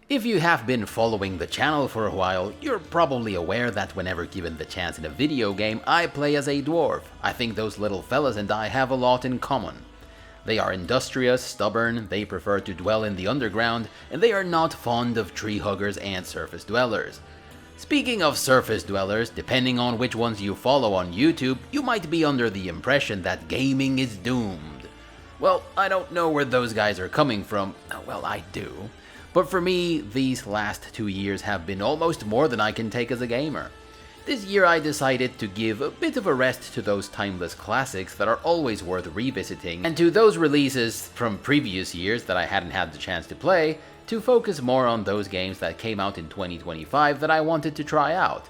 If you have been following the channel for a while, you're probably aware that whenever given the chance in a video game, I play as a dwarf. I think those little fellas and I have a lot in common. They are industrious, stubborn, they prefer to dwell in the underground, and they are not fond of tree huggers and surface dwellers. Speaking of surface dwellers, depending on which ones you follow on YouTube, you might be under the impression that gaming is doomed. Well, I don't know where those guys are coming from. Well, I do. But for me, these last 2 years have been almost more than I can take as a gamer. This year I decided to give a bit of a rest to those timeless classics that are always worth revisiting, and to those releases from previous years that I hadn't had the chance to play, to focus more on those games that came out in 2025 that I wanted to try out.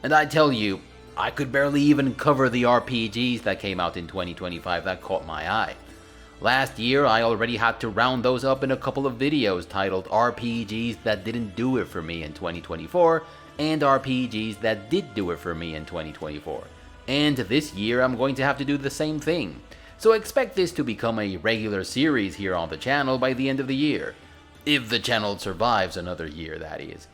And I tell you, I could barely even cover the RPGs that came out in 2025 that caught my eye. Last year I already had to round those up in a couple of videos titled RPGs that didn't do it for me in 2024 and RPGs that did do it for me in 2024. And this year I'm going to have to do the same thing. So expect this to become a regular series here on the channel by the end of the year. If the channel survives another year, that is.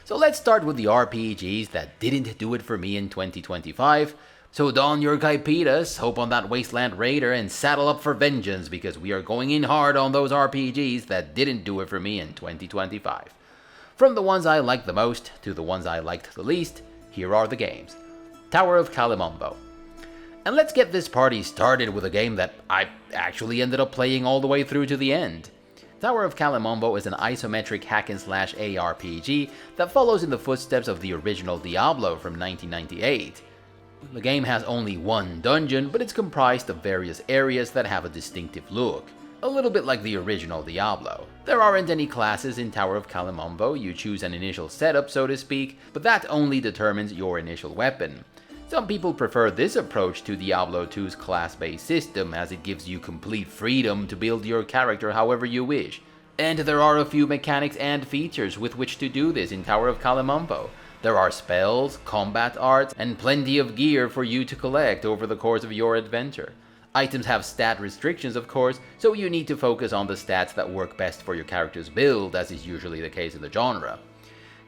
So let's start with the RPGs that didn't do it for me in 2025. So don your kaipitas, hope on that Wasteland Raider, and saddle up for vengeance because we are going in hard on those RPGs that didn't do it for me in 2025. From the ones I liked the most to the ones I liked the least, here are the games. Tower of Kalemonvo. And let's get this party started with a game that I actually ended up playing all the way through to the end. Tower of Kalemonvo is an isometric hack-and-slash ARPG that follows in the footsteps of the original Diablo from 1998. The game has only one dungeon, but it's comprised of various areas that have a distinctive look, a little bit like the original Diablo. There aren't any classes in Tower of Kalemonvo, you choose an initial setup so to speak, but that only determines your initial weapon. Some people prefer this approach to Diablo 2's class-based system as it gives you complete freedom to build your character however you wish. And there are a few mechanics and features with which to do this in Tower of Kalemonvo. There are spells, combat arts, and plenty of gear for you to collect over the course of your adventure. Items have stat restrictions of course, so you need to focus on the stats that work best for your character's build, as is usually the case in the genre.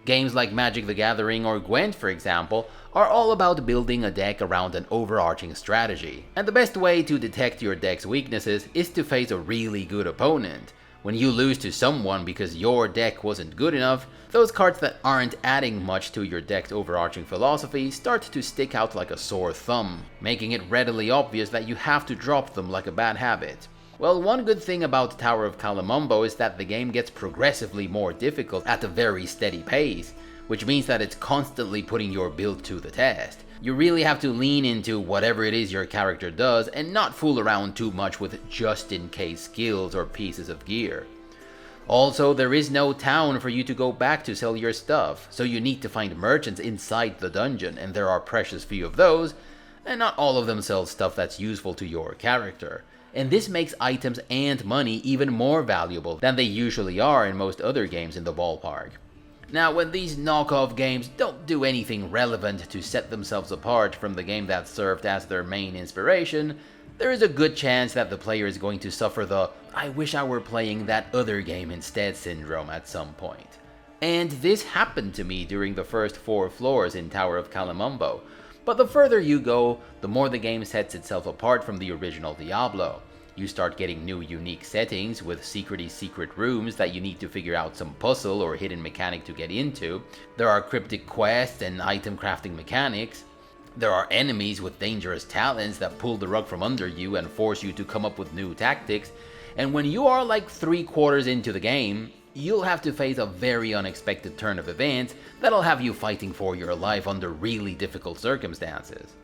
Games like Magic the Gathering or Gwent, for example, are all about building a deck around an overarching strategy, and the best way to detect your deck's weaknesses is to face a really good opponent. When you lose to someone because your deck wasn't good enough, those cards that aren't adding much to your deck's overarching philosophy start to stick out like a sore thumb, making it readily obvious that you have to drop them like a bad habit. Well, one good thing about Tower of Kalemonvo is that the game gets progressively more difficult at a very steady pace, which means that it's constantly putting your build to the test. You really have to lean into whatever it is your character does and not fool around too much with just-in-case skills or pieces of gear. Also, there is no town for you to go back to sell your stuff, so you need to find merchants inside the dungeon, and there are precious few of those, and not all of them sell stuff that's useful to your character. And this makes items and money even more valuable than they usually are in most other games in the ballpark. Now, when these knockoff games don't do anything relevant to set themselves apart from the game that served as their main inspiration, there is a good chance that the player is going to suffer the "I wish I were playing that other game instead" syndrome at some point. And this happened to me during the first 4 floors in Tower of Kalemonvo. But the further you go, the more the game sets itself apart from the original Diablo. You start getting new unique settings with secret rooms that you need to figure out some puzzle or hidden mechanic to get into. There are cryptic quests and item crafting mechanics. There are enemies with dangerous talents that pull the rug from under you and force you to come up with new tactics. And when you are like 3/4 into the game, you'll have to face a very unexpected turn of events that'll have you fighting for your life under really difficult circumstances.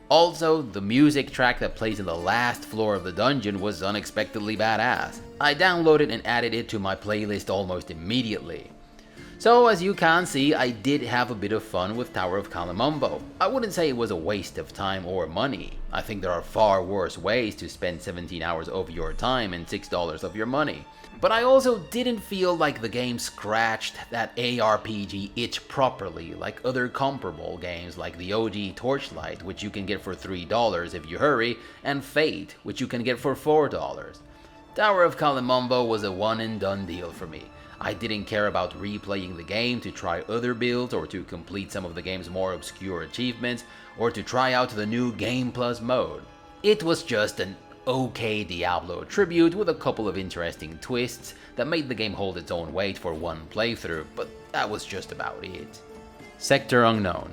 Also, the music track that plays in the last floor of the dungeon was unexpectedly badass. I downloaded and added it to my playlist almost immediately. So as you can see, I did have a bit of fun with Tower of Kalemonvo. I wouldn't say it was a waste of time or money. I think there are far worse ways to spend 17 hours of your time and $6 of your money. But I also didn't feel like the game scratched that ARPG itch properly like other comparable games like the OG Torchlight, which you can get for $3 if you hurry, and Fate, which you can get for $4. Tower of Kalemonvo was a one and done deal for me. I didn't care about replaying the game to try other builds or to complete some of the game's more obscure achievements or to try out the new Game Plus mode. It was just an okay Diablo tribute with a couple of interesting twists that made the game hold its own weight for one playthrough, but that was just about it. Sector Unknown.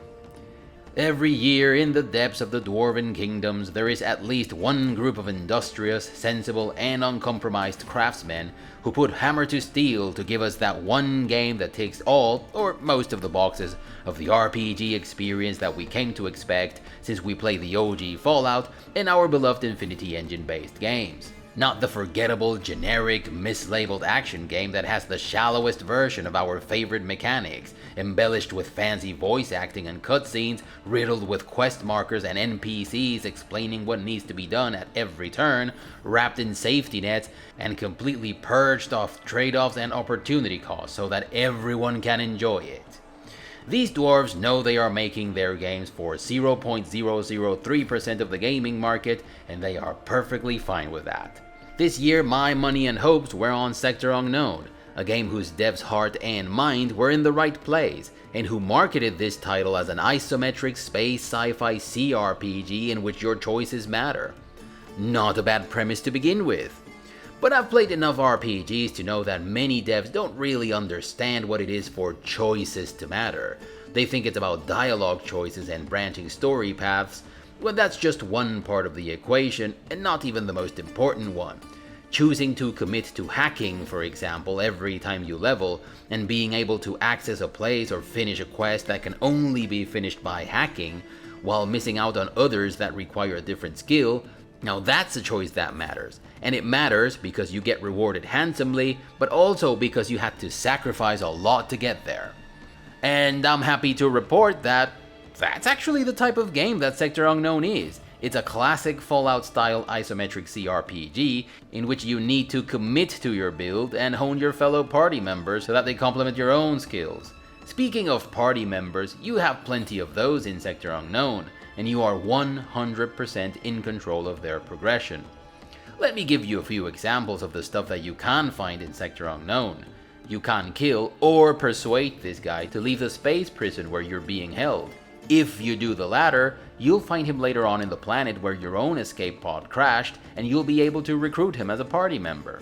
Every year in the depths of the Dwarven Kingdoms, there is at least one group of industrious, sensible, and uncompromised craftsmen who put hammer to steel to give us that one game that ticks all, or most of the boxes, of the RPG experience that we came to expect since we played the OG Fallout and our beloved Infinity Engine-based games. Not the forgettable, generic, mislabeled action game that has the shallowest version of our favorite mechanics, embellished with fancy voice acting and cutscenes, riddled with quest markers and NPCs explaining what needs to be done at every turn, wrapped in safety nets, and completely purged of trade-offs and opportunity costs so that everyone can enjoy it. These dwarves know they are making their games for 0.003% of the gaming market, and they are perfectly fine with that. This year, my money and hopes were on Sector Unknown, a game whose devs' heart and mind were in the right place, and who marketed this title as an isometric space sci-fi CRPG in which your choices matter. Not a bad premise to begin with. But I've played enough RPGs to know that many devs don't really understand what it is for choices to matter. They think it's about dialogue choices and branching story paths, when that's just one part of the equation and not even the most important one. Choosing to commit to hacking, for example, every time you level, and being able to access a place or finish a quest that can only be finished by hacking, while missing out on others that require a different skill, now that's a choice that matters. And it matters because you get rewarded handsomely, but also because you had to sacrifice a lot to get there. And I'm happy to report that that's actually the type of game that Sector Unknown is. It's a classic Fallout-style isometric CRPG in which you need to commit to your build and hone your fellow party members so that they complement your own skills. Speaking of party members, you have plenty of those in Sector Unknown, and you are 100% in control of their progression. Let me give you a few examples of the stuff that you can find in Sector Unknown. You can kill or persuade this guy to leave the space prison where you're being held. If you do the latter, you'll find him later on in the planet where your own escape pod crashed, and you'll be able to recruit him as a party member.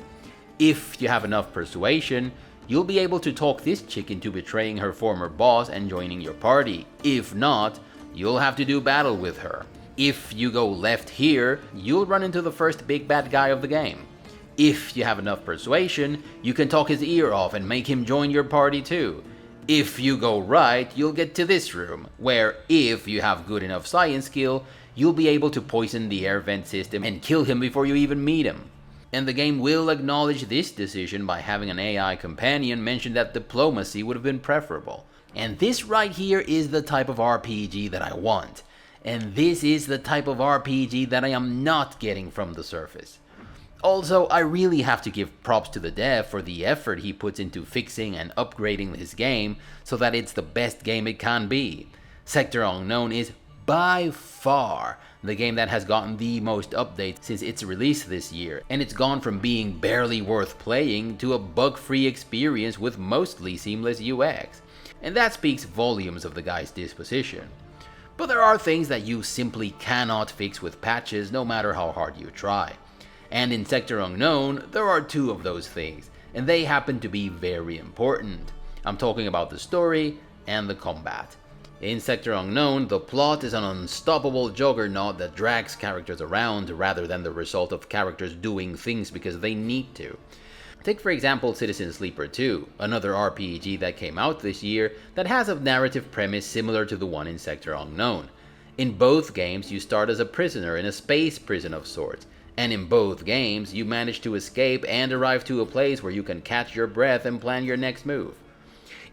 If you have enough persuasion, you'll be able to talk this chick into betraying her former boss and joining your party. If not, you'll have to do battle with her. If you go left here, you'll run into the first big bad guy of the game. If you have enough persuasion, you can talk his ear off and make him join your party too. If you go right, you'll get to this room, where if you have good enough science skill, you'll be able to poison the air vent system and kill him before you even meet him. And the game will acknowledge this decision by having an AI companion mention that diplomacy would have been preferable. And this right here is the type of RPG that I want. And this is the type of RPG that I am not getting from the surface. Also, I really have to give props to the dev for the effort he puts into fixing and upgrading his game so that it's the best game it can be. Sector Unknown is by far the game that has gotten the most updates since its release this year, and it's gone from being barely worth playing to a bug-free experience with mostly seamless UX. And that speaks volumes of the guy's disposition. But there are things that you simply cannot fix with patches no matter how hard you try. And in Sector Unknown, there are two of those things, and they happen to be very important. I'm talking about the story and the combat. In Sector Unknown, the plot is an unstoppable juggernaut that drags characters around rather than the result of characters doing things because they need to. Take for example Citizen Sleeper 2, another RPG that came out this year that has a narrative premise similar to the one in Sector Unknown. In both games, you start as a prisoner in a space prison of sorts, and in both games, you manage to escape and arrive to a place where you can catch your breath and plan your next move.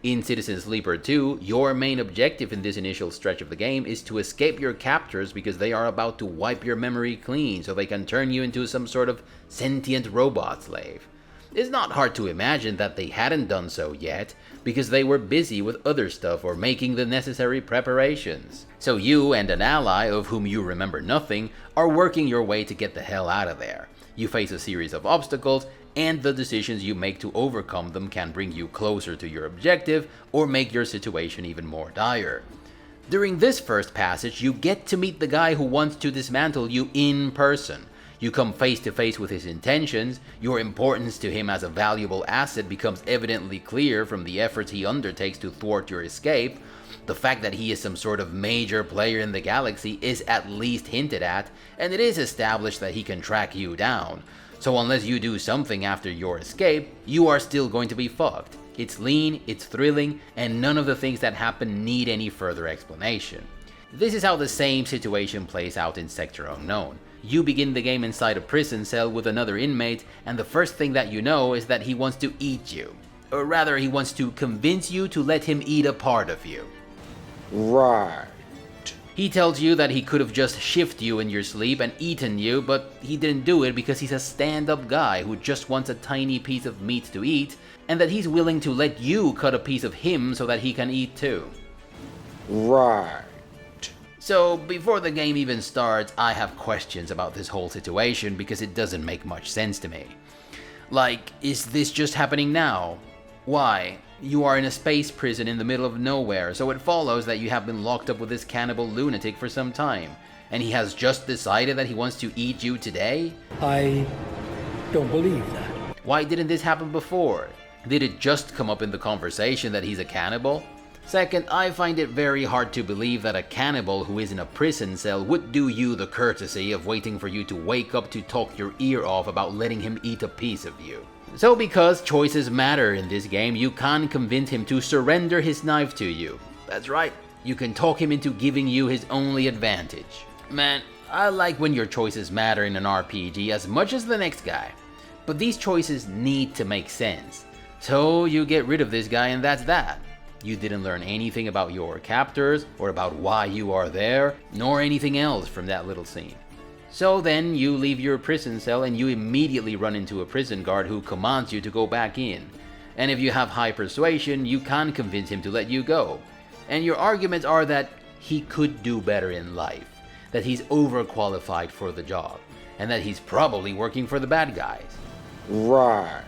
In Citizen Sleeper 2, your main objective in this initial stretch of the game is to escape your captors because they are about to wipe your memory clean so they can turn you into some sort of sentient robot slave. It's not hard to imagine that they hadn't done so yet, because they were busy with other stuff or making the necessary preparations. So you and an ally, of whom you remember nothing, are working your way to get the hell out of there. You face a series of obstacles, and the decisions you make to overcome them can bring you closer to your objective or make your situation even more dire. During this first passage, you get to meet the guy who wants to dismantle you in person. You come face to face with his intentions, your importance to him as a valuable asset becomes evidently clear from the efforts he undertakes to thwart your escape. The fact that he is some sort of major player in the galaxy is at least hinted at, and it is established that he can track you down. So unless you do something after your escape, you are still going to be fucked. It's lean, it's thrilling, and none of the things that happen need any further explanation. This is how the same situation plays out in Sector Unknown. You begin the game inside a prison cell with another inmate, and the first thing that you know is that he wants to eat you. Or rather, he wants to convince you to let him eat a part of you. Right. He tells you that he could have just shifted you in your sleep and eaten you, but he didn't do it because he's a stand-up guy who just wants a tiny piece of meat to eat, and that he's willing to let you cut a piece of him so that he can eat too. Right. So, before the game even starts, I have questions about this whole situation because it doesn't make much sense to me. Like, is this just happening now? Why? You are in a space prison in the middle of nowhere, so it follows that you have been locked up with this cannibal lunatic for some time, and he has just decided that he wants to eat you today? I don't believe that. Why didn't this happen before? Did it just come up in the conversation that he's a cannibal? Second, I find it very hard to believe that a cannibal who is in a prison cell would do you the courtesy of waiting for you to wake up to talk your ear off about letting him eat a piece of you. So because choices matter in this game, you can't convince him to surrender his knife to you. That's right, you can talk him into giving you his only advantage. Man, I like when your choices matter in an RPG as much as the next guy. But these choices need to make sense. So you get rid of this guy and that's that. You didn't learn anything about your captors, or about why you are there, nor anything else from that little scene. So then you leave your prison cell and you immediately run into a prison guard who commands you to go back in. And if you have high persuasion, you can't convince him to let you go. And your arguments are that he could do better in life, that he's overqualified for the job, and that he's probably working for the bad guys. Right.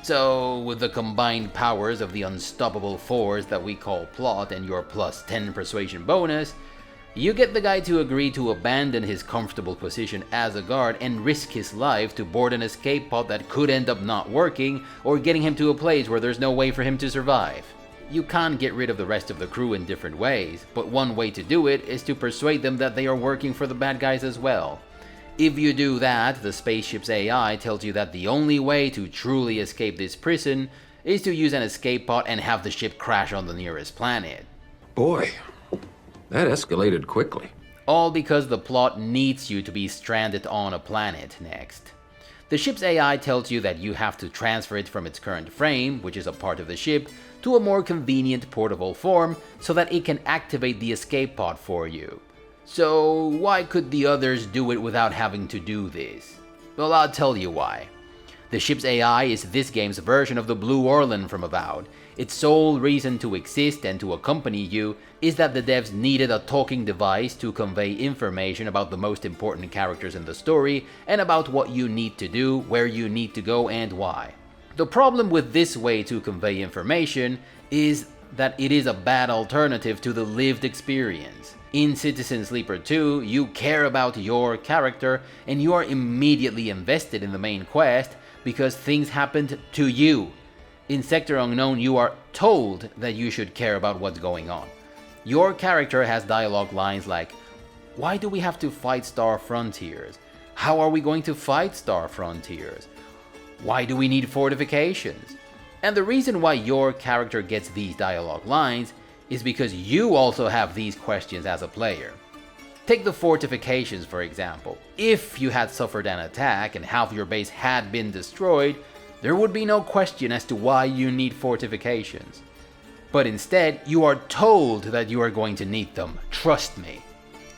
So, with the combined powers of the unstoppable force that we call plot and your plus 10 persuasion bonus, you get the guy to agree to abandon his comfortable position as a guard and risk his life to board an escape pod that could end up not working or getting him to a place where there's no way for him to survive. You can't get rid of the rest of the crew in different ways, but one way to do it is to persuade them that they are working for the bad guys as well. If you do that, the spaceship's AI tells you that the only way to truly escape this prison is to use an escape pod and have the ship crash on the nearest planet. Boy, that escalated quickly. All because the plot needs you to be stranded on a planet next. The ship's AI tells you that you have to transfer it from its current frame, which is a part of the ship, to a more convenient portable form so that it can activate the escape pod for you. So why could the others do it without having to do this? Well, I'll tell you why. The ship's AI is this game's version of the Blue Orlan from Avowed. Its sole reason to exist and to accompany you is that the devs needed a talking device to convey information about the most important characters in the story and about what you need to do, where you need to go, and why. The problem with this way to convey information is that it is a bad alternative to the lived experience. In Citizen Sleeper 2, you care about your character and you are immediately invested in the main quest because things happened to you. In Sector Unknown, you are told that you should care about what's going on. Your character has dialogue lines like, "Why do we have to fight Star Frontiers? How are we going to fight Star Frontiers? Why do we need fortifications?" And the reason why your character gets these dialogue lines is because you also have these questions as a player. Take the fortifications for example. If you had suffered an attack and half your base had been destroyed, there would be no question as to why you need fortifications. But instead, you are told that you are going to need them, trust me.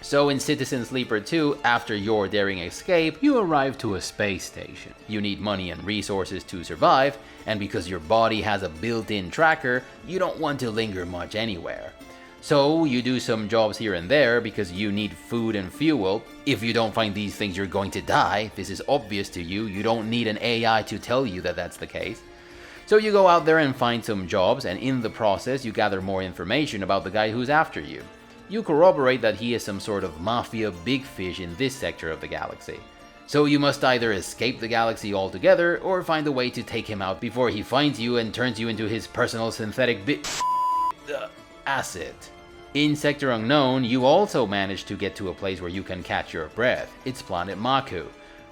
So in Citizen Sleeper 2, after your daring escape, you arrive to a space station. You need money and resources to survive, and because your body has a built-in tracker, you don't want to linger much anywhere. So you do some jobs here and there because you need food and fuel. If you don't find these things, you're going to die. This is obvious to you. You don't need an AI to tell you that that's the case. So you go out there and find some jobs, and in the process you gather more information about the guy who's after you. You corroborate that he is some sort of mafia big fish in this sector of the galaxy. So you must either escape the galaxy altogether, or find a way to take him out before he finds you and turns you into his personal synthetic asset. In Sector Unknown, you also manage to get to a place where you can catch your breath. It's Planet Maku.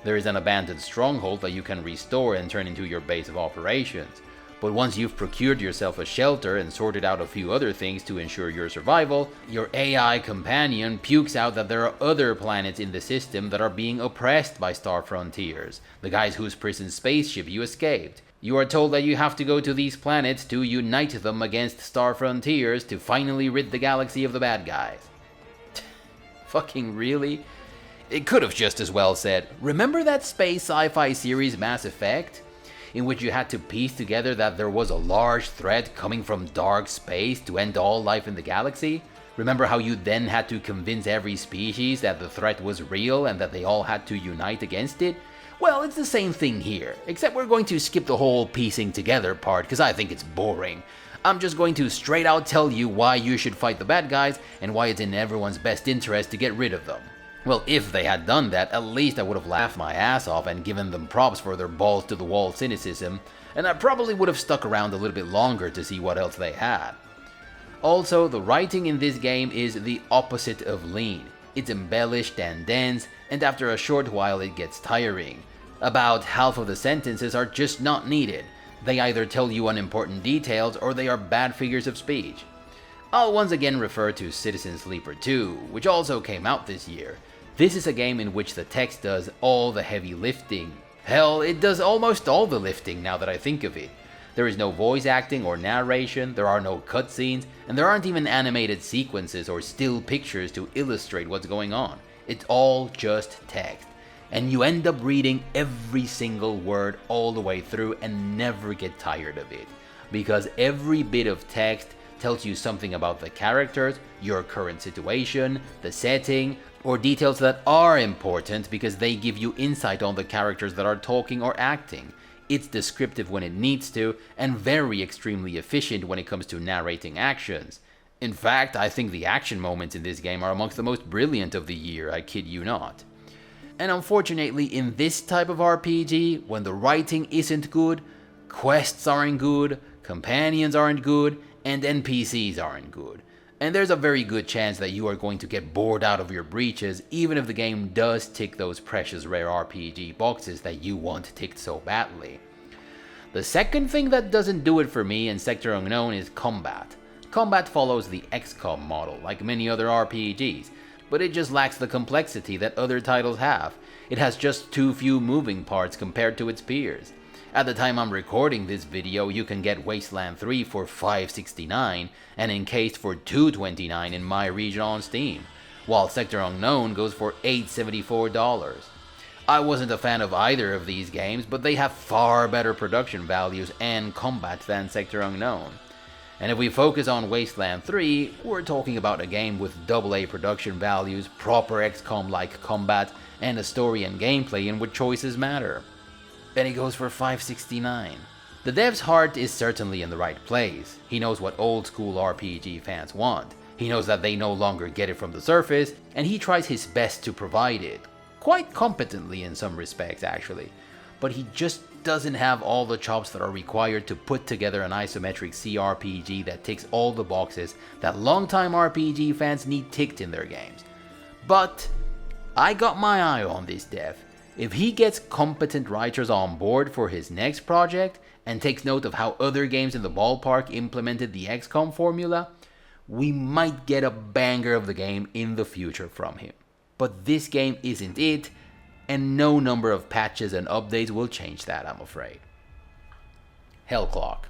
There is an abandoned stronghold that you can restore and turn into your base of operations. But once you've procured yourself a shelter and sorted out a few other things to ensure your survival, your AI companion pukes out that there are other planets in the system that are being oppressed by Star Frontiers, the guys whose prison spaceship you escaped. You are told that you have to go to these planets to unite them against Star Frontiers to finally rid the galaxy of the bad guys. Fucking really? It could have just as well said, remember that space sci-fi series Mass Effect? In which you had to piece together that there was a large threat coming from dark space to end all life in the galaxy? Remember how you then had to convince every species that the threat was real and that they all had to unite against it? Well, it's the same thing here, except we're going to skip the whole piecing together part because I think it's boring. I'm just going to straight out tell you why you should fight the bad guys and why it's in everyone's best interest to get rid of them. Well, if they had done that, at least I would have laughed my ass off and given them props for their balls-to-the-wall cynicism, and I probably would have stuck around a little bit longer to see what else they had. Also, the writing in this game is the opposite of lean. It's embellished and dense, and after a short while it gets tiring. About half of the sentences are just not needed. They either tell you unimportant details or they are bad figures of speech. I'll once again refer to Citizen Sleeper 2, which also came out this year. This is a game in which the text does all the heavy lifting. Hell, it does almost all the lifting now that I think of it. There is no voice acting or narration, there are no cutscenes, and there aren't even animated sequences or still pictures to illustrate what's going on. It's all just text. And you end up reading every single word all the way through and never get tired of it. Because every bit of text tells you something about the characters, your current situation, the setting, or details that are important because they give you insight on the characters that are talking or acting. It's descriptive when it needs to, and very extremely efficient when it comes to narrating actions. In fact, I think the action moments in this game are amongst the most brilliant of the year, I kid you not. And unfortunately, in this type of RPG, when the writing isn't good, quests aren't good, companions aren't good, and NPCs aren't good. And there's a very good chance that you are going to get bored out of your breeches, even if the game does tick those precious rare RPG boxes that you want ticked so badly. The second thing that doesn't do it for me in Sector Unknown is combat. Combat follows the XCOM model, like many other RPGs, but it just lacks the complexity that other titles have. It has just too few moving parts compared to its peers. At the time I'm recording this video, you can get Wasteland 3 for $5.69 and Encased for $2.29 in my region on Steam, while Sector Unknown goes for $8.74. I wasn't a fan of either of these games, but they have far better production values and combat than Sector Unknown. And if we focus on Wasteland 3, we're talking about a game with AA production values, proper XCOM-like combat, and a story and gameplay in which choices matter. And it goes for $5.69. The dev's heart is certainly in the right place. He knows what old school RPG fans want. He knows that they no longer get it from the surface, and he tries his best to provide it. Quite competently in some respects, actually. But he just doesn't have all the chops that are required to put together an isometric CRPG that ticks all the boxes that longtime RPG fans need ticked in their games. But I got my eye on this dev. If he gets competent writers on board for his next project and takes note of how other games in the ballpark implemented the XCOM formula, we might get a banger of the game in the future from him. But this game isn't it, and no number of patches and updates will change that, I'm afraid. Hellclock.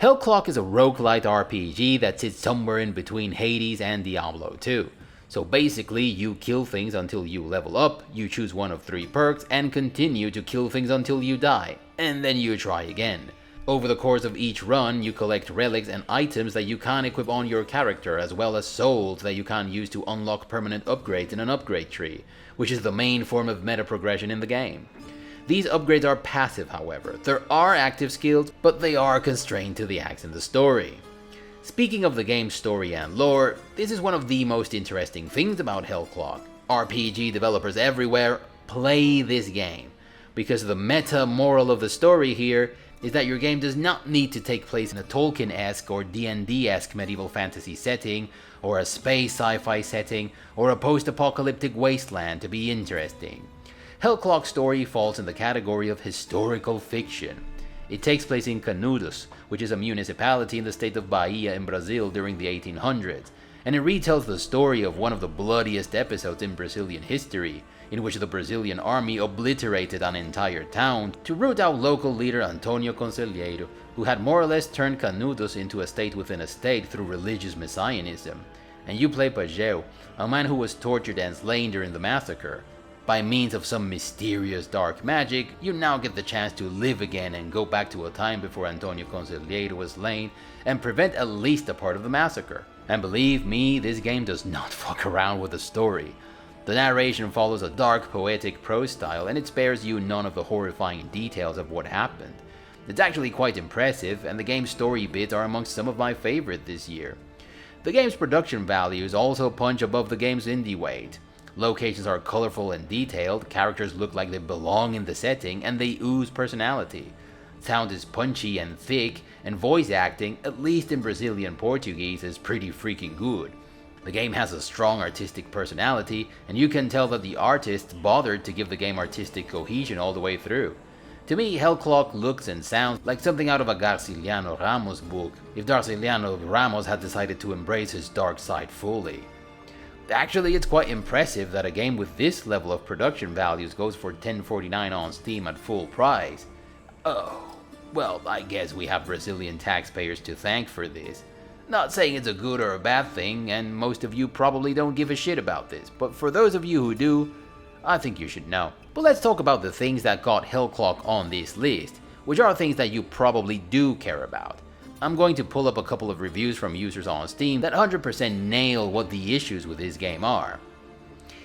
Hellclock is a roguelite RPG that sits somewhere in between Hades and Diablo 2. So basically, you kill things until you level up, you choose one of 3 perks, and continue to kill things until you die, and then you try again. Over the course of each run, you collect relics and items that you can equip on your character, as well as souls that you can use to unlock permanent upgrades in an upgrade tree, which is the main form of meta progression in the game. These upgrades are passive, however. There are active skills, but they are constrained to the acts in the story. Speaking of the game's story and lore, this is one of the most interesting things about Hellclock. RPG developers everywhere play this game, because the meta moral of the story here is that your game does not need to take place in a Tolkien-esque or D&D-esque medieval fantasy setting, or a space sci-fi setting, or a post-apocalyptic wasteland to be interesting. Hellclock's story falls in the category of historical fiction. It takes place in Canudos, which is a municipality in the state of Bahia in Brazil during the 1800s, and it retells the story of one of the bloodiest episodes in Brazilian history, in which the Brazilian army obliterated an entire town to root out local leader Antonio Conselheiro, who had more or less turned Canudos into a state within a state through religious messianism. And you play Pajeu, a man who was tortured and slain during the massacre. By means of some mysterious dark magic, you now get the chance to live again and go back to a time before Antonio Conselheiro was slain and prevent at least a part of the massacre. And believe me, this game does not fuck around with the story. The narration follows a dark, poetic prose style, and it spares you none of the horrifying details of what happened. It's actually quite impressive, and the game's story bits are amongst some of my favorite this year. The game's production values also punch above the game's indie weight. Locations are colorful and detailed, characters look like they belong in the setting, and they ooze personality. Sound is punchy and thick, and voice acting, at least in Brazilian Portuguese, is pretty freaking good. The game has a strong artistic personality, and you can tell that the artists bothered to give the game artistic cohesion all the way through. To me, Hellclock looks and sounds like something out of a Garciliano Ramos book, if Garciliano Ramos had decided to embrace his dark side fully. Actually, it's quite impressive that a game with this level of production values goes for $10.49 on Steam at full price. Oh, well, I guess we have Brazilian taxpayers to thank for this. Not saying it's a good or a bad thing, and most of you probably don't give a shit about this, but for those of you who do, I think you should know. But let's talk about the things that got Hellclock on this list, which are things that you probably do care about. I'm going to pull up a couple of reviews from users on Steam that 100% nail what the issues with this game are.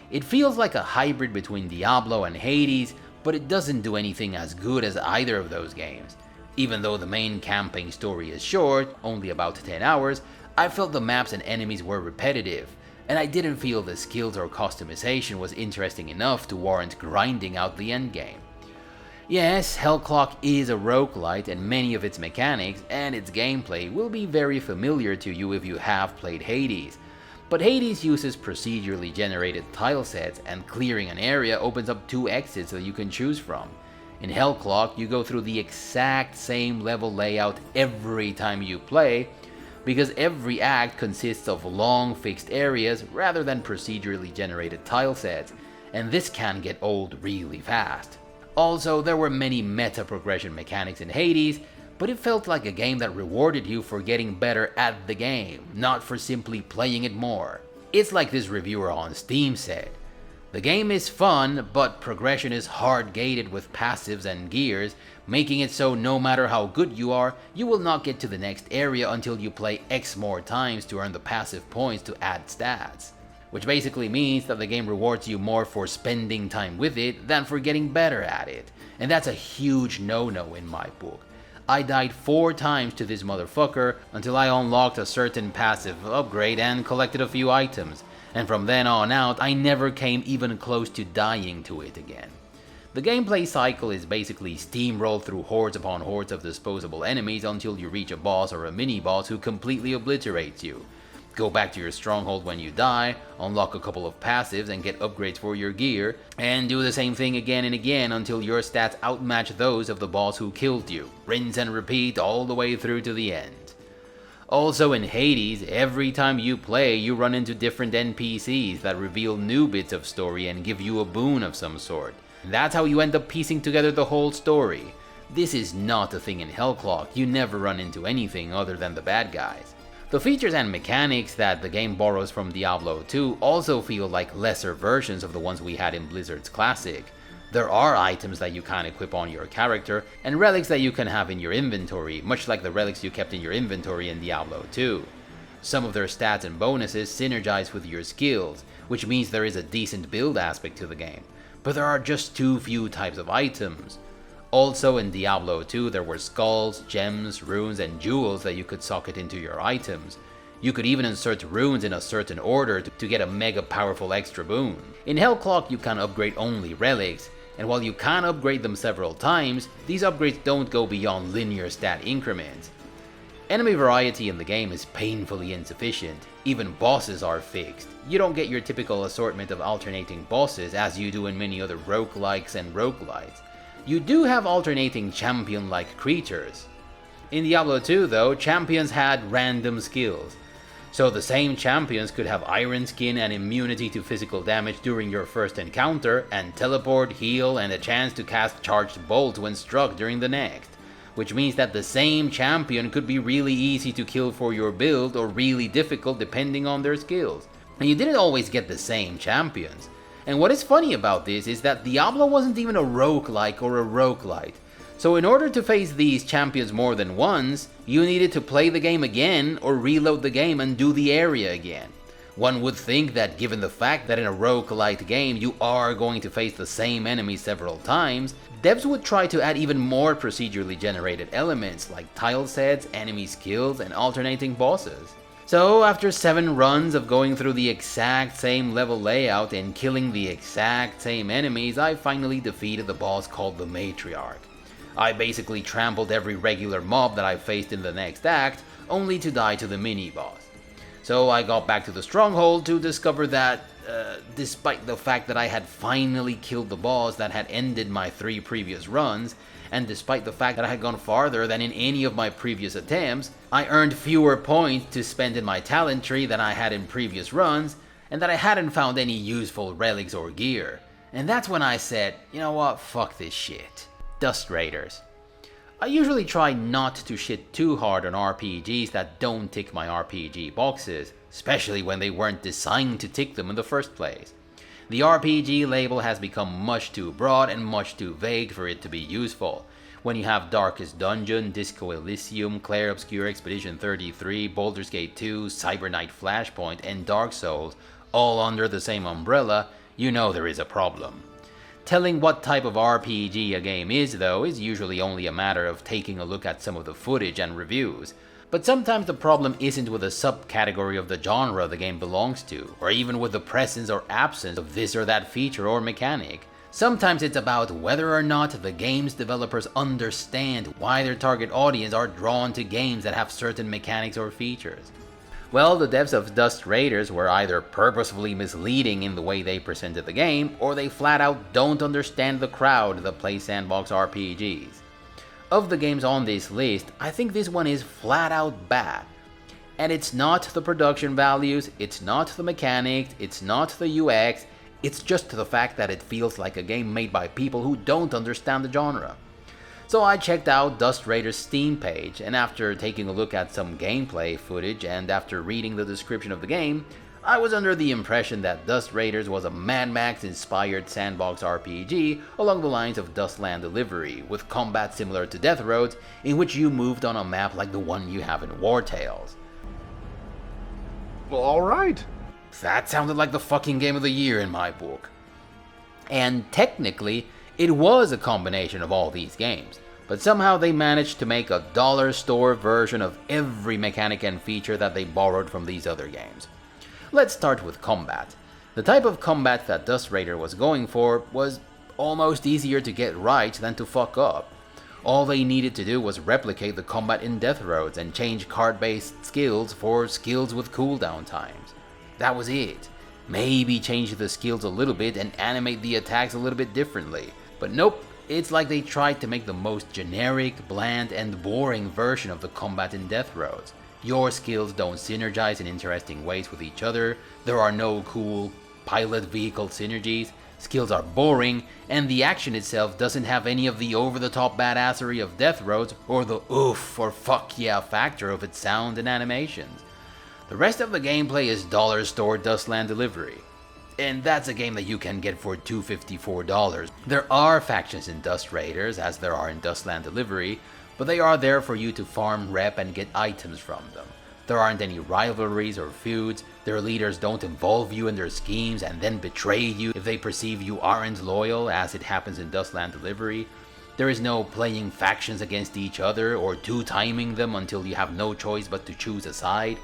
It feels like a hybrid between Diablo and Hades, but it doesn't do anything as good as either of those games. Even though the main campaign story is short, only about 10 hours, I felt the maps and enemies were repetitive, and I didn't feel the skills or customization was interesting enough to warrant grinding out the endgame. Yes, Hellclock is a roguelite, and many of its mechanics and its gameplay will be very familiar to you if you have played Hades. But Hades uses procedurally generated tile sets, and clearing an area opens up 2 exits that you can choose from. In Hellclock, you go through the exact same level layout every time you play, because every act consists of long fixed areas rather than procedurally generated tile sets, and this can get old really fast. Also, there were many meta progression mechanics in Hades, but it felt like a game that rewarded you for getting better at the game, not for simply playing it more. It's like this reviewer on Steam said, "The game is fun, but progression is hard-gated with passives and gears, making it so no matter how good you are, you will not get to the next area until you play X more times to earn the passive points to add stats." Which basically means that the game rewards you more for spending time with it than for getting better at it, and that's a huge no-no in my book. I died 4 times to this motherfucker until I unlocked a certain passive upgrade and collected a few items, and from then on out I never came even close to dying to it again. The gameplay cycle is basically steamroll through hordes upon hordes of disposable enemies until you reach a boss or a mini-boss who completely obliterates you. Go back to your stronghold when you die, unlock a couple of passives and get upgrades for your gear, and do the same thing again and again until your stats outmatch those of the boss who killed you. Rinse and repeat all the way through to the end. Also in Hades, every time you play, you run into different NPCs that reveal new bits of story and give you a boon of some sort. That's how you end up piecing together the whole story. This is not a thing in Hellclock, you never run into anything other than the bad guys. The features and mechanics that the game borrows from Diablo 2 also feel like lesser versions of the ones we had in Blizzard's classic. There are items that you can equip on your character, and relics that you can have in your inventory, much like the relics you kept in your inventory in Diablo 2. Some of their stats and bonuses synergize with your skills, which means there is a decent build aspect to the game, but there are just too few types of items. Also in Diablo 2 there were skulls, gems, runes, and jewels that you could socket into your items. You could even insert runes in a certain order to get a mega powerful extra boon. In Hellclock you can upgrade only relics, and while you can upgrade them several times, these upgrades don't go beyond linear stat increments. Enemy variety in the game is painfully insufficient. Even bosses are fixed. You don't get your typical assortment of alternating bosses as you do in many other roguelikes and roguelites. You do have alternating champion-like creatures. In Diablo 2 though, champions had random skills. So the same champions could have iron skin and immunity to physical damage during your first encounter, and teleport, heal, and a chance to cast charged bolt when struck during the next. Which means that the same champion could be really easy to kill for your build or really difficult depending on their skills. And you didn't always get the same champions. And what is funny about this is that Diablo wasn't even a roguelike or a roguelite. So in order to face these champions more than once, you needed to play the game again or reload the game and do the area again. One would think that given the fact that in a roguelite game you are going to face the same enemy several times, devs would try to add even more procedurally generated elements like tile sets, enemy skills, and alternating bosses. So after 7 runs of going through the exact same level layout and killing the exact same enemies, I finally defeated the boss called the Matriarch. I basically trampled every regular mob that I faced in the next act, only to die to the mini-boss. So I got back to the stronghold to discover that, despite the fact that I had finally killed the boss that had ended my 3 previous runs, and despite the fact that I had gone farther than in any of my previous attempts, I earned fewer points to spend in my talent tree than I had in previous runs, and that I hadn't found any useful relics or gear. And that's when I said, you know what, fuck this shit. Dust Raiders. I usually try not to shit too hard on RPGs that don't tick my RPG boxes, especially when they weren't designed to tick them in the first place. The RPG label has become much too broad and much too vague for it to be useful. When you have Darkest Dungeon, Disco Elysium, Clair Obscur Expedition 33, Baldur's Gate 2, Cyber Knight Flashpoint, and Dark Souls all under the same umbrella, you know there is a problem. Telling what type of RPG a game is, though, is usually only a matter of taking a look at some of the footage and reviews. But sometimes the problem isn't with a subcategory of the genre the game belongs to, or even with the presence or absence of this or that feature or mechanic. Sometimes it's about whether or not the game's developers understand why their target audience are drawn to games that have certain mechanics or features. Well, the devs of Dust Raiders were either purposefully misleading in the way they presented the game, or they flat out don't understand the crowd that plays sandbox RPGs. Of the games on this list, I think this one is flat out bad. And it's not the production values, it's not the mechanics, it's not the UX, it's just the fact that it feels like a game made by people who don't understand the genre. So I checked out Dust Raiders' Steam page, and after taking a look at some gameplay footage and after reading the description of the game, I was under the impression that Dust Raiders was a Mad Max-inspired sandbox RPG along the lines of Dustland Delivery, with combat similar to Death Roads, in which you moved on a map like the one you have in War Tales. Well, alright. That sounded like the fucking game of the year in my book. And technically, it was a combination of all these games, but somehow they managed to make a dollar store version of every mechanic and feature that they borrowed from these other games. Let's start with combat. The type of combat that Dust Raider was going for was almost easier to get right than to fuck up. All they needed to do was replicate the combat in Death Roads and change card-based skills for skills with cooldown times. That was it. Maybe change the skills a little bit and animate the attacks a little bit differently. But nope, it's like they tried to make the most generic, bland, and boring version of the combat in Death Roads. Your skills don't synergize in interesting ways with each other, there are no cool pilot vehicle synergies, skills are boring, and the action itself doesn't have any of the over-the-top badassery of Death Roads or the oof or fuck yeah factor of its sound and animations. The rest of the gameplay is dollar store Dustland Delivery. And that's a game that you can get for $254. There are factions in Dust Raiders, as there are in Dustland Delivery, but they are there for you to farm, rep, and get items from them. There aren't any rivalries or feuds, their leaders don't involve you in their schemes and then betray you if they perceive you aren't loyal, as it happens in Dustland Delivery. There is no playing factions against each other or two-timing them until you have no choice but to choose a side.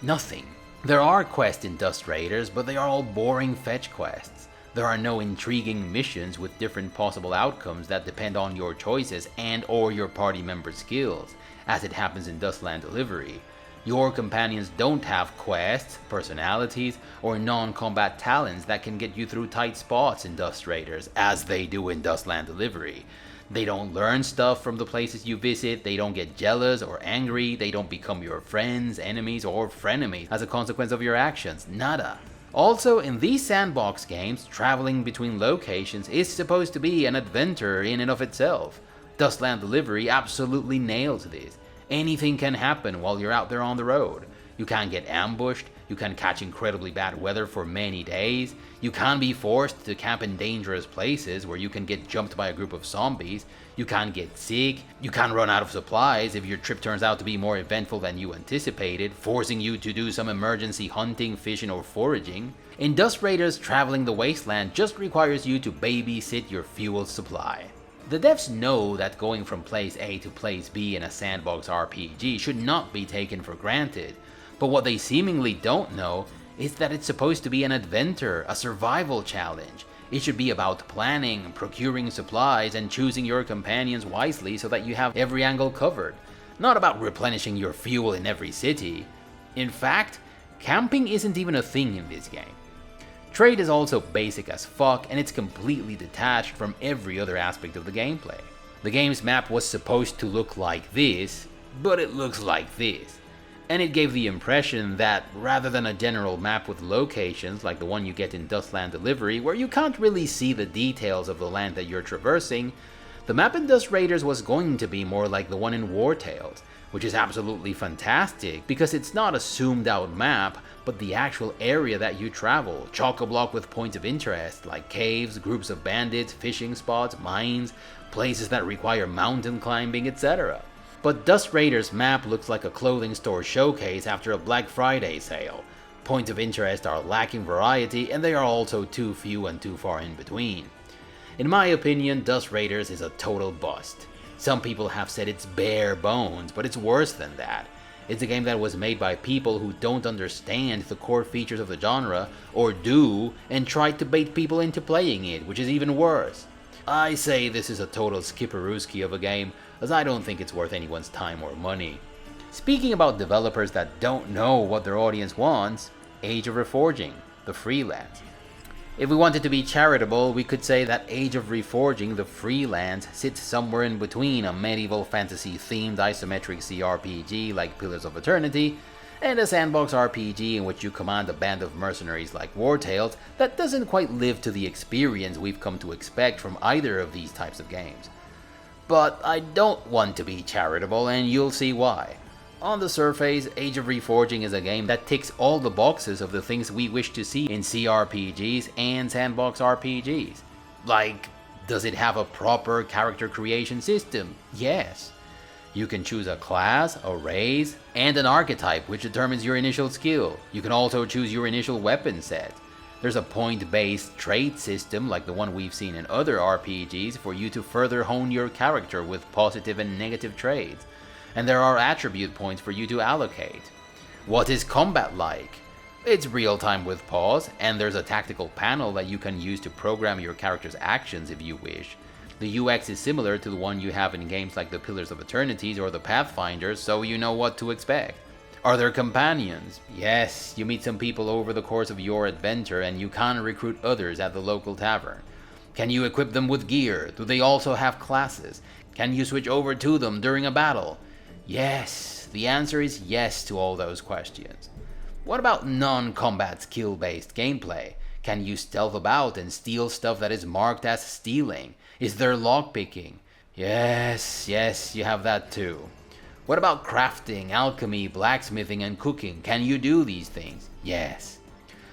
Nothing. There are quests in Dust Raiders, but they are all boring fetch quests. There are no intriguing missions with different possible outcomes that depend on your choices and or your party members' skills, as it happens in Dustland Delivery. Your companions don't have quests, personalities, or non-combat talents that can get you through tight spots in Dust Raiders, as they do in Dustland Delivery. They don't learn stuff from the places you visit, they don't get jealous or angry, they don't become your friends, enemies, or frenemies as a consequence of your actions. Nada. Also, in these sandbox games, traveling between locations is supposed to be an adventure in and of itself. Dustland Delivery absolutely nails this. Anything can happen while you're out there on the road. You can get ambushed, you can catch incredibly bad weather for many days, you can be forced to camp in dangerous places where you can get jumped by a group of zombies, you can get sick, you can run out of supplies if your trip turns out to be more eventful than you anticipated, forcing you to do some emergency hunting, fishing, or foraging. In Dust Raiders, traveling the wasteland just requires you to babysit your fuel supply. The devs know that going from place A to place B in a sandbox RPG should not be taken for granted, but what they seemingly don't know is that it's supposed to be an adventure, a survival challenge. It should be about planning, procuring supplies, and choosing your companions wisely so that you have every angle covered, not about replenishing your fuel in every city. In fact, camping isn't even a thing in this game. Trade is also basic as fuck, and it's completely detached from every other aspect of the gameplay. The game's map was supposed to look like this, but it looks like this. And it gave the impression that, rather than a general map with locations like the one you get in Dustland Delivery, where you can't really see the details of the land that you're traversing, the map in Dust Raiders was going to be more like the one in War Tales, which is absolutely fantastic because it's not a zoomed out map, but the actual area that you travel, chock-a-block with points of interest like caves, groups of bandits, fishing spots, mines, places that require mountain climbing, etc. But Dust Raiders' map looks like a clothing store showcase after a Black Friday sale. Points of interest are lacking variety, and they are also too few and too far in between. In my opinion, Dust Raiders is a total bust. Some people have said it's bare bones, but it's worse than that. It's a game that was made by people who don't understand the core features of the genre, or do, and tried to bait people into playing it, which is even worse. I say this is a total skipperooski of a game, as I don't think it's worth anyone's time or money. Speaking about developers that don't know what their audience wants, Age of Reforging, the Freelands. If we wanted to be charitable, we could say that Age of Reforging, the Freelands, sits somewhere in between a medieval fantasy-themed isometric CRPG like Pillars of Eternity, and a sandbox RPG in which you command a band of mercenaries like War Tales that doesn't quite live to the experience we've come to expect from either of these types of games. But I don't want to be charitable, and you'll see why. On the surface, Age of Reforging is a game that ticks all the boxes of the things we wish to see in CRPGs and sandbox RPGs. Like, does it have a proper character creation system? Yes. You can choose a class, a race, and an archetype which determines your initial skill. You can also choose your initial weapon set. There's a point-based trait system like the one we've seen in other RPGs for you to further hone your character with positive and negative traits. And there are attribute points for you to allocate. What is combat like? It's real-time with pause, and there's a tactical panel that you can use to program your character's actions if you wish. The UX is similar to the one you have in games like the Pillars of Eternities or the Pathfinder, so you know what to expect. Are there companions? Yes, you meet some people over the course of your adventure, and you can recruit others at the local tavern. Can you equip them with gear? Do they also have classes? Can you switch over to them during a battle? Yes, the answer is yes to all those questions. What about non-combat skill-based gameplay? Can you stealth about and steal stuff that is marked as stealing? Is there lockpicking? Yes, you have that too. What about crafting, alchemy, blacksmithing, and cooking? Can you do these things? Yes.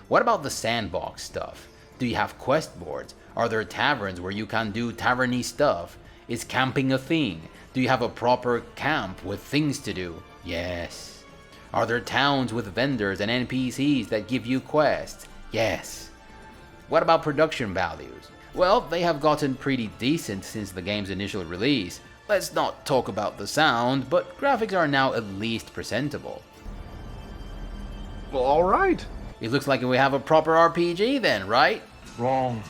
What about the sandbox stuff? Do you have quest boards? Are there taverns where you can do taverny stuff? Is camping a thing? Do you have a proper camp with things to do? Yes. Are there towns with vendors and NPCs that give you quests? Yes. What about production values? Well, they have gotten pretty decent since the game's initial release. Let's not talk about the sound, but graphics are now at least presentable. Well, alright. It looks like we have a proper RPG then, right? Wrong.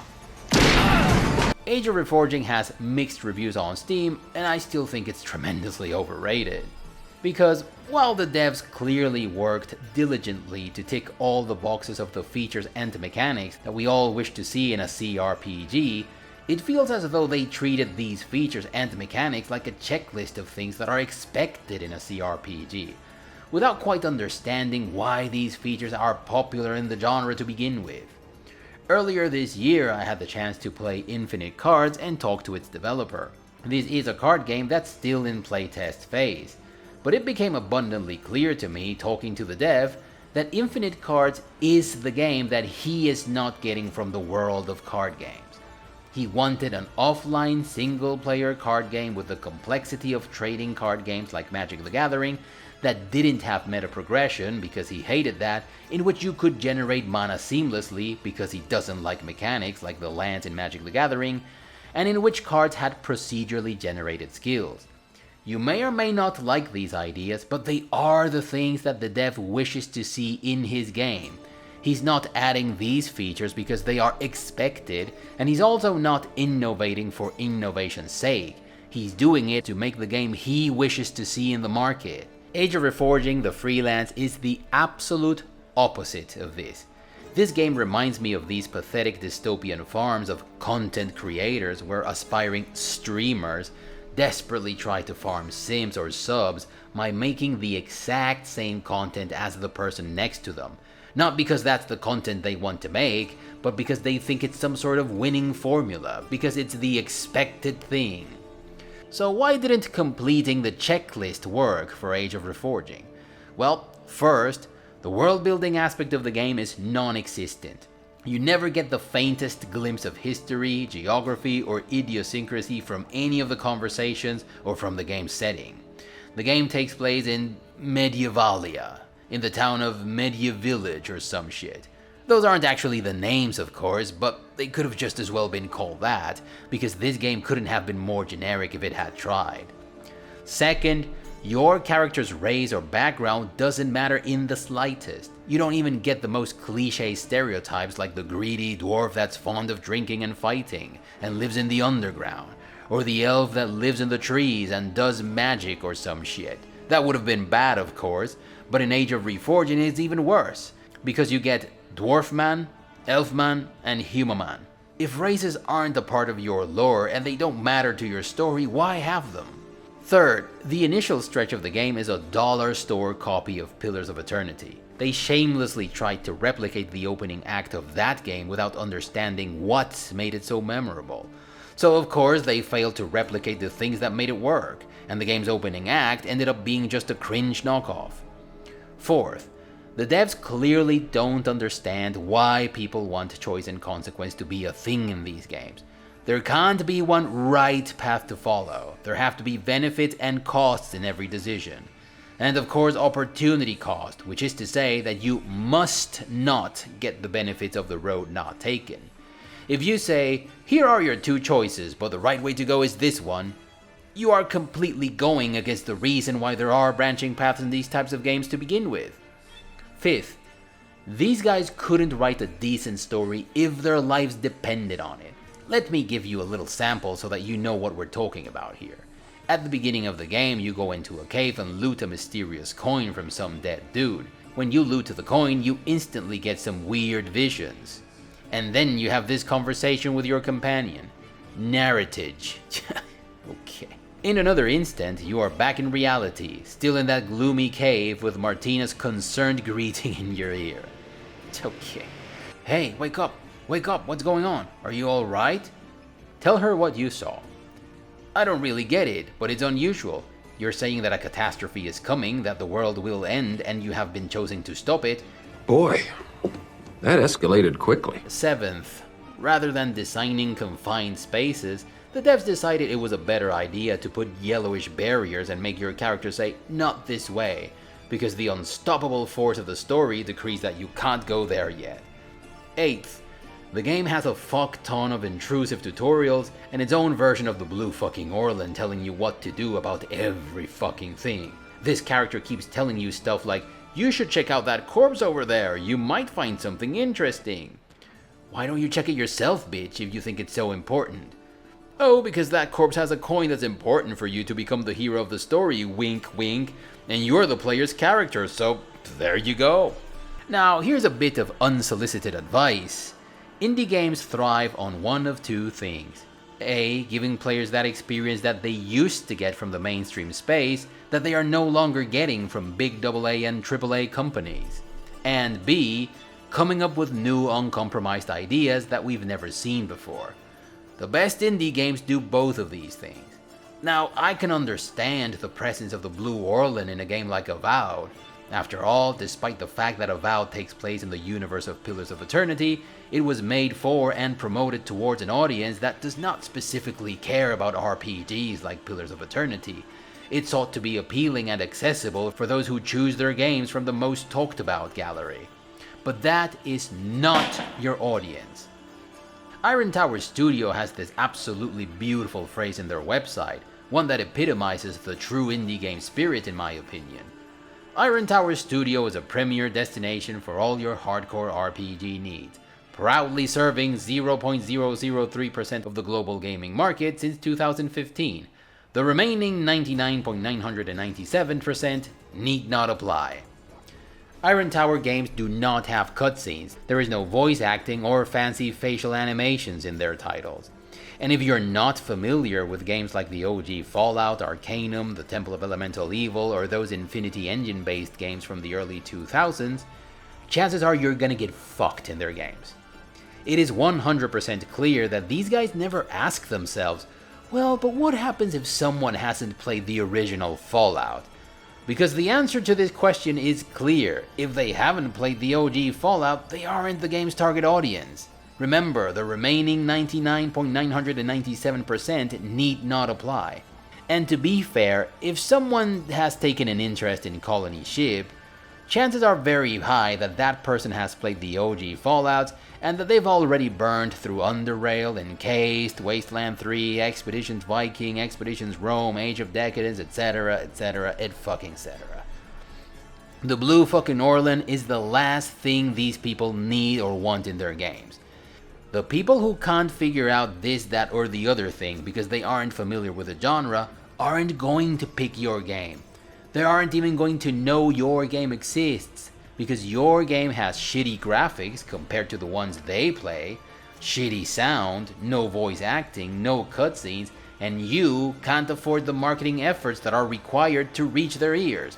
Age of Reforging has mixed reviews on Steam, and I still think it's tremendously overrated. Because while the devs clearly worked diligently to tick all the boxes of the features and mechanics that we all wish to see in a CRPG, it feels as though they treated these features and mechanics like a checklist of things that are expected in a CRPG, without quite understanding why these features are popular in the genre to begin with. Earlier this year, I had the chance to play Infinite Cards and talk to its developer. This is a card game that's still in playtest phase, but it became abundantly clear to me, talking to the dev, that Infinite Cards is the game that he is not getting from the world of card games. He wanted an offline single-player card game with the complexity of trading card games like Magic the Gathering, that didn't have meta progression because he hated that, in which you could generate mana seamlessly because he doesn't like mechanics like the lands in Magic the Gathering, and in which cards had procedurally generated skills. You may or may not like these ideas, but they are the things that the dev wishes to see in his game. He's not adding these features because they are expected, and he's also not innovating for innovation's sake. He's doing it to make the game he wishes to see in the market. Age of Reforging, the Freelands, is the absolute opposite of this. This game reminds me of these pathetic dystopian farms of content creators where aspiring streamers desperately try to farm sims or subs by making the exact same content as the person next to them. Not because that's the content they want to make, but because they think it's some sort of winning formula, because it's the expected thing. So why didn't completing the checklist work for Age of Reforging? Well, first, the world building aspect of the game is non-existent. You never get the faintest glimpse of history, geography, or idiosyncrasy from any of the conversations or from the game's setting. The game takes place in Medievalia, in the town of Medievillage or some shit. Those aren't actually the names, of course, but they could have just as well been called that, because this game couldn't have been more generic if it had tried. Second, your character's race or background doesn't matter in the slightest. You don't even get the most cliché stereotypes like the greedy dwarf that's fond of drinking and fighting, and lives in the underground, or the elf that lives in the trees and does magic or some shit. That would have been bad, of course, but in Age of Reforging it's even worse, because you get Dwarfman, Elfman, and Humanman. If races aren't a part of your lore and they don't matter to your story, why have them? Third, the initial stretch of the game is a dollar store copy of Pillars of Eternity. They shamelessly tried to replicate the opening act of that game without understanding what made it so memorable. So of course they failed to replicate the things that made it work, and the game's opening act ended up being just a cringe knockoff. Fourth, the devs clearly don't understand why people want choice and consequence to be a thing in these games. There can't be one right path to follow. There have to be benefits and costs in every decision. And of course opportunity cost, which is to say that you must not get the benefits of the road not taken. If you say, here are your two choices, but the right way to go is this one, you are completely going against the reason why there are branching paths in these types of games to begin with. Fifth, these guys couldn't write a decent story if their lives depended on it. Let me give you a little sample so that you know what we're talking about here. At the beginning of the game, you go into a cave and loot a mysterious coin from some dead dude. When you loot the coin, you instantly get some weird visions. And then you have this conversation with your companion. Narrative. Okay. In another instant, you are back in reality, still in that gloomy cave with Martina's concerned greeting in your ear. Okay. Hey, wake up! Wake up! What's going on? Are you alright? Tell her what you saw. I don't really get it, but it's unusual. You're saying that a catastrophe is coming, that the world will end, and you have been chosen to stop it. Boy, That escalated quickly. 7th, rather than designing confined spaces, the devs decided it was a better idea to put yellowish barriers and make your character say, "not this way," because the unstoppable force of the story decrees that you can't go there yet. 8th, the game has a fuck ton of intrusive tutorials and its own version of the blue fucking Orlan telling you what to do about every fucking thing. This character keeps telling you stuff like, "You should check out that corpse over there, you might find something interesting." Why don't you check it yourself, bitch, if you think it's so important? Oh, because that corpse has a coin that's important for you to become the hero of the story, wink wink, and you're the player's character, so there you go. Now, here's a bit of unsolicited advice. Indie games thrive on one of two things. A, giving players that experience that they used to get from the mainstream space that they are no longer getting from big AA and AAA companies. And B, coming up with new uncompromised ideas that we've never seen before. The best indie games do both of these things. Now, I can understand the presence of the Blue Orlan in a game like Avowed. After all, despite the fact that Avowed takes place in the universe of Pillars of Eternity, it was made for and promoted towards an audience that does not specifically care about RPGs like Pillars of Eternity. It sought to be appealing and accessible for those who choose their games from the most talked about gallery. But that is not your audience. Iron Tower Studio has this absolutely beautiful phrase in their website, one that epitomizes the true indie game spirit in my opinion. Iron Tower Studio is a premier destination for all your hardcore RPG needs, proudly serving 0.003% of the global gaming market since 2015. The remaining 99.997% need not apply. Iron Tower games do not have cutscenes, there is no voice acting or fancy facial animations in their titles. And if you're not familiar with games like the OG Fallout, Arcanum, the Temple of Elemental Evil, or those Infinity Engine based games from the early 2000s, chances are you're gonna get fucked in their games. It is 100% clear that these guys never ask themselves, well, but what happens if someone hasn't played the original Fallout? Because the answer to this question is clear. If they haven't played the OG Fallout, they aren't the game's target audience. Remember, the remaining 99.997% need not apply. And to be fair, if someone has taken an interest in Colony Ship, chances are very high that that person has played the OG Fallouts and that they've already burned through Underrail, Encased, Wasteland 3, Expeditions Viking, Expeditions Rome, Age of Decadence, etc, etc. The Blue fucking Orlan is the last thing these people need or want in their games. The people who can't figure out this, that, or the other thing because they aren't familiar with the genre aren't going to pick your game. They aren't even going to know your game exists because your game has shitty graphics compared to the ones they play, shitty sound, no voice acting, no cutscenes, and you can't afford the marketing efforts that are required to reach their ears.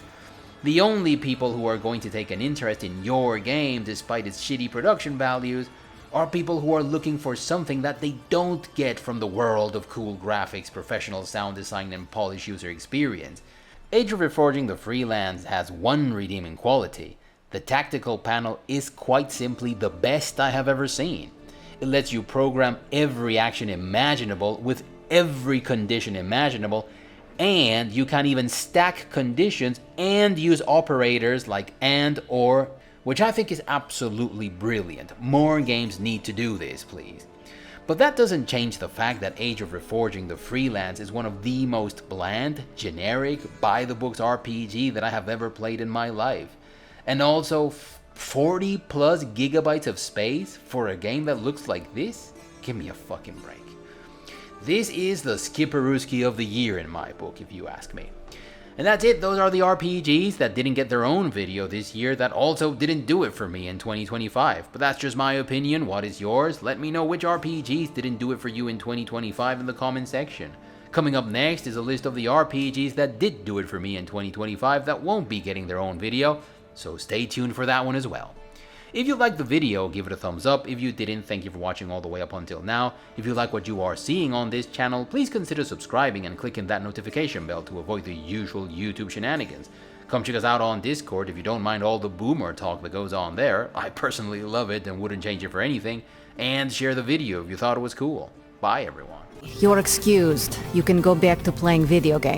The only people who are going to take an interest in your game despite its shitty production values are people who are looking for something that they don't get from the world of cool graphics, professional sound design, and polished user experience. Age of Reforging the Freelands has one redeeming quality. The tactical panel is quite simply the best I have ever seen. It lets you program every action imaginable with every condition imaginable, and you can even stack conditions and use operators like and, or, which I think is absolutely brilliant. More games need to do this, please. But that doesn't change the fact that Age of Reforging the Freelands is one of the most bland, generic, by-the-books RPG that I have ever played in my life. And also, 40 plus gigabytes of space for a game that looks like this? Give me a fucking break. This is the Skipperooski of the year in my book, if you ask me. And that's it, those are the RPGs that didn't get their own video this year that also didn't do it for me in 2025. But that's just my opinion, what is yours? Let me know which RPGs didn't do it for you in 2025 in the comment section. Coming up next is a list of the RPGs that did do it for me in 2025 that won't be getting their own video, so stay tuned for that one as well. If you liked the video, give it a thumbs up. If you didn't, thank you for watching all the way up until now. If you like what you are seeing on this channel, please consider subscribing and clicking that notification bell to avoid the usual YouTube shenanigans. Come check us out on Discord if you don't mind all the boomer talk that goes on there. I personally love it and wouldn't change it for anything. And share the video if you thought it was cool. Bye, everyone. You're excused. You can go back to playing video games.